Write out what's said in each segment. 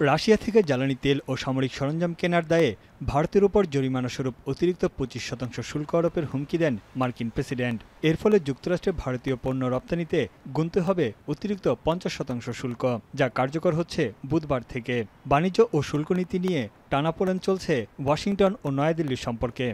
Russia থেকে জ্বালানি তেল ও সামরিক সরঞ্জাম কেনার দায়ে ভারতের উপর জরিমানা স্বরূপ অতিরিক্ত 25% শুল্ক আরোপের হুমকি দেন মার্কিন প্রেসিডেন্ট। এর ফলে যুক্তরাষ্ট্রে ভারতীয় পণ্য রপ্তানিতে গুনতে হবে অতিরিক্ত 50% শুল্ক, যা কার্যকর হচ্ছে বুধবার থেকে। বাণিজ্য ও শুল্ক নীতি নিয়ে টানাপোড়েন চলছে ওয়াশিংটন ও নয়াদিল্লির সম্পর্কে।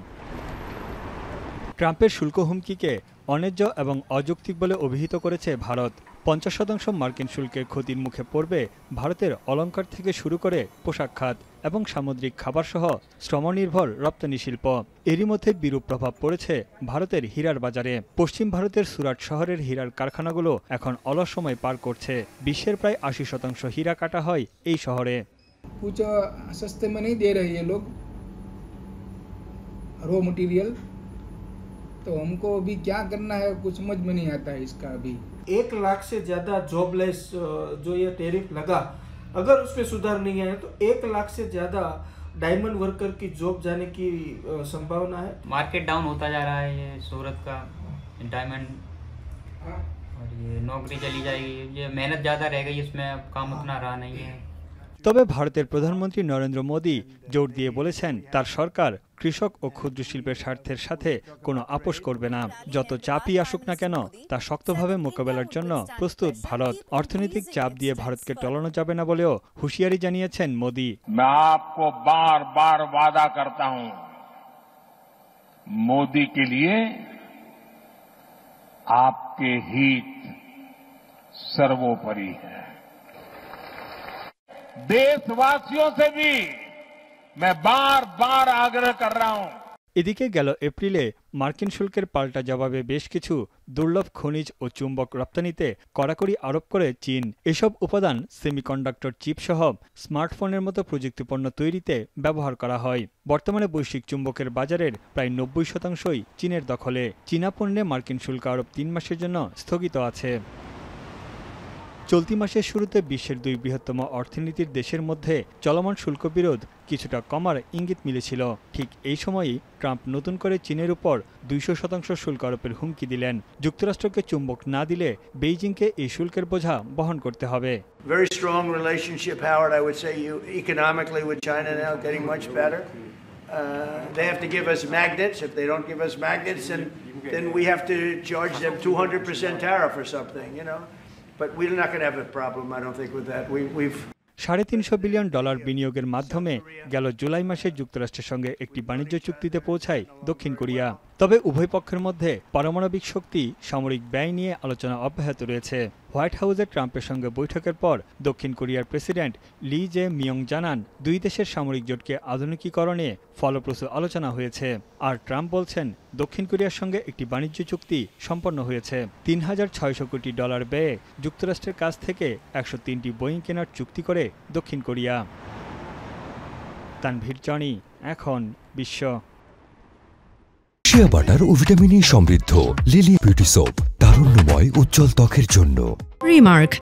ট্রাম্পের শুল্ক হুমকিকে অন্যায্য এবং অযৌক্তিক বলে অভিহিত করেছে ভারত। 50% মার্কিন শুল্কের ক্ষতির মুখে পড়বে ভারতের অলংকার থেকে শুরু করে পোশাক খাত এবং সামুদ্রিক খাবারসহ শ্রমনির্ভর রপ্তানি শিল্প। এরই মধ্যে বিরূপ প্রভাব পড়েছে ভারতের হীরার বাজারে। পশ্চিম ভারতের সুরাট শহরের হীরার কারখানাগুলো এখন অলস সময় পার করছে। বিশ্বের প্রায় 80% হীরা কাটা হয় এই শহরে। कुछ सस्ते में नहीं दे रहे ये लोग रॉ मटेरियल, तो हमको अभी क्या करना है कुछ समझ में नहीं आता है इसका। अभी 1 लाख से ज़्यादा जॉबलेस जो ये टैरिफ लगा, अगर उसमें सुधार नहीं आया तो 1 लाख से ज़्यादा डायमंड वर्कर की जॉब जाने की संभावना है। मार्केट डाउन होता जा रहा है ये सूरत का डायमंड, और ये नौकरी चली जाएगी, ये मेहनत ज़्यादा रह गई, इसमें अब काम उतना रहा नहीं है। তবে ভারতের প্রধানমন্ত্রী নরেন্দ্র মোদী জোর দিয়ে বলেছেন তার সরকার কৃষক ও ক্ষুদ্র শিল্পের স্বার্থের সাথে কোনো আপোষ করবে না। যত চাপই আসুক না কেন তা শক্তভাবে মোকাবেলার জন্য প্রস্তুত ভারত। অর্থনৈতিক চাপ দিয়ে ভারতকে টলানো যাবে না বলেও হুঁশিয়ারি জানিয়েছেন মোদী। मैं आपको बार बार वादा करता हूं, मोदी के लिए आपके हित सर्वोपरि है। देशवासियों से भी मैं बार बार आग्रह कर रहा हूं। এদিকে গেল এপ্রিলে মার্কিন শুল্কের পাল্টা জবাবে বেশ কিছু দুর্লভ খনিজ ও চুম্বক রপ্তানিতে কড়াকড়ি আরোপ করে চীন। এসব উপাদান সেমিকন্ডাক্টর চিপ সহ স্মার্টফোনের মতো প্রযুক্তিপণ্য তৈরিতে ব্যবহার করা হয়। বর্তমানে বৈশ্বিক চুম্বকের বাজারের প্রায় 90%ই চীনের দখলে। চীনা পণ্যে মার্কিন শুল্ক আরোপ 3 মাসের জন্য স্থগিত আছে। চলতি মাসের শুরুতে বিশ্বের 2 বৃহত্তম অর্থনীতির দেশের মধ্যে চলমান শুল্ক বিরোধ কিছুটা কমার ইঙ্গিত মিলেছিল। ঠিক এই সময়ই ট্রাম্প নতুন করে চীনের উপর 200% শুল্ক আরোপের হুমকি দিলেন। যুক্তরাষ্ট্রকে চুম্বক না দিলে বেইজিংকে এই শুল্কের বোঝা বহন করতে হবে। Very strong relationship, Howard. I would say economically with China now getting much better. They have to give us magnets. If they don't give us magnets, then we have to charge them 200% tariff or something, you know. But we're not going to have a problem, I don't think, with that. We've $350 billion বিনিয়োগের মাধ্যমে গেল জুলাই মাসে যুক্তরাষ্ট্রের সঙ্গে একটি বাণিজ্য চুক্তিতে পৌঁছায় দক্ষিণ কোরিয়া। তবে উভয় পক্ষের মধ্যে পারমাণবিক শক্তি সামরিক ব্যয় নিয়ে আলোচনা অব্যাহত রয়েছে। হোয়াইট হাউসে ট্রাম্পের সঙ্গে বৈঠকের পর দক্ষিণ কোরিয়ার প্রেসিডেন্ট লি জে মিয়ং জানান, 2 দেশের সামরিক জোটকে আধুনিকীকরণে ফলপ্রসূ আলোচনা হয়েছে। আর ট্রাম্প বলছেন দক্ষিণ কোরিয়ার সঙ্গে একটি বাণিজ্য চুক্তি সম্পন্ন হয়েছে। $3,600 কোটি ব্যয়ে যুক্তরাষ্ট্রের কাছ থেকে 103টি বোয়িং কেনার চুক্তি করে দক্ষিণ কোরিয়া। তানভীর জনি, এখন বিশ্ব। শিয়া বাটার ও ভিটামিন ই সমৃদ্ধ লিলি বিউটি সোপ, তারুণ্যময় উজ্জ্বল ত্বকের জন্য। রিমার্ক,